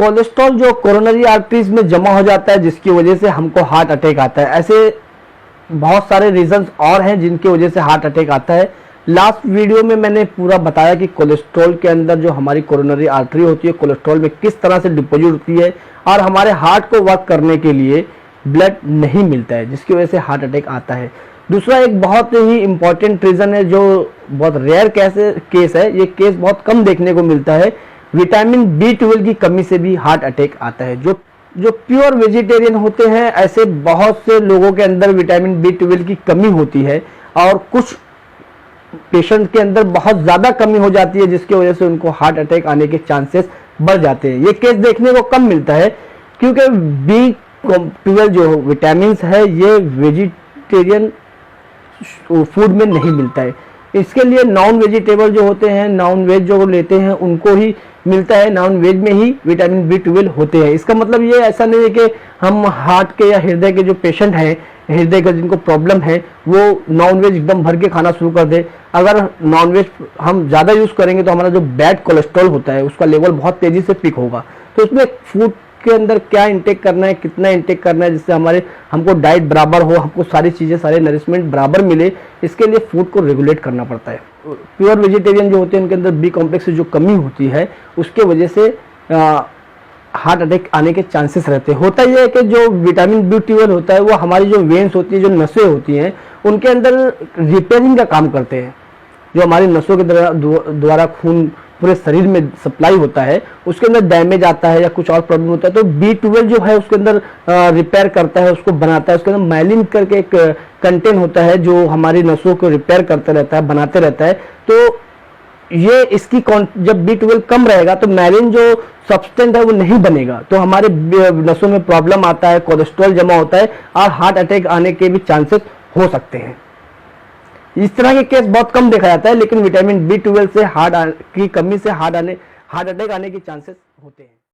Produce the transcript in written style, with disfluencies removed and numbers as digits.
Cholesterol जो coronary arteries में जमा हो जाता है जिसकी वजह से हमको हार्ट अटैक आता है। ऐसे बहुत सारे रीजंस और हैं जिनकी वजह से हार्ट अटैक आता है। लास्ट वीडियो में मैंने पूरा बताया कि कोलेस्ट्रॉल के अंदर जो हमारी कोरोनरी आर्टरी होती है, कोलेस्ट्रॉल में किस तरह से डिपॉजिट होती है और हमारे हार्ट को वर्क करने के लिए ब्लड नहीं मिलता है, जिसकी वजह से हार्ट अटैक आता है। दूसरा एक बहुत ही इंपॉर्टेंट रीजन है जो बहुत रेयर केस है, ये केस बहुत कम देखने को मिलता है, विटामिन B12 की कमी से भी हार्ट अटैक आता है। जो प्योर वेजिटेरियन होते हैं ऐसे बहुत से लोगों के अंदर विटामिन B12 की कमी होती है और कुछ पेशेंट के अंदर बहुत ज़्यादा कमी हो जाती है जिसकी वजह से उनको हार्ट अटैक आने के चांसेस बढ़ जाते हैं। ये केस देखने को कम मिलता है क्योंकि B12 जो विटामिन है ये वेजिटेरियन फूड में नहीं मिलता है। इसके लिए नॉन वेजिटेबल जो होते हैं, नॉन वेज जो लेते हैं उनको ही मिलता है, नॉन वेज में ही विटामिन B12 होते हैं। इसका मतलब ये ऐसा नहीं है कि हम हार्ट के या हृदय के जो पेशेंट हैं, हृदय का जिनको प्रॉब्लम है, वो नॉन वेज एकदम भर के खाना शुरू कर दे। अगर नॉन वेज हम ज़्यादा यूज़ करेंगे तो हमारा जो बैड कोलेस्ट्रॉल होता है उसका लेवल बहुत तेज़ी से पिक होगा। तो उसमें फूड के अंदर क्या इंटेक करना है, कितना इंटेक करना है जिससे हमको डाइट बराबर हो, हमको सारी चीज़ें, सारे नरिशमेंट बराबर मिले, इसके लिए फूड को रेगुलेट करना पड़ता है। प्योर वेजिटेरियन जो होते हैं उनके अंदर B कॉम्प्लेक्स की जो कमी होती है उसके वजह से हार्ट अटैक आने के चांसेस रहते हैं। होता यह है कि जो विटामिन B12 होता है वो हमारी जो वेन्स होती है, जो नसें होती हैं, उनके अंदर रिपेयरिंग का काम करते हैं। जो हमारी नसों के द्वारा खून पूरे शरीर में सप्लाई होता है, उसके अंदर डैमेज आता है या कुछ और प्रॉब्लम होता है तो B12 जो है उसके अंदर रिपेयर करता है, उसको बनाता है। उसके अंदर माइलिन करके एक कंटेंट होता है जो हमारी नसों को रिपेयर करते रहता है, बनाते रहता है। तो ये इसकी जब B12 कम रहेगा तो माइलिन जो सब्सटेंस है वो नहीं बनेगा, तो हमारे नसों में प्रॉब्लम आता है, कोलेस्ट्रॉल जमा होता है और हार्ट अटैक आने के भी चांसेस हो सकते हैं। इस तरह के केस बहुत कम देखा जाता है, लेकिन विटामिन B12 से की कमी से हार्ट अटैक आने के चांसेस होते हैं।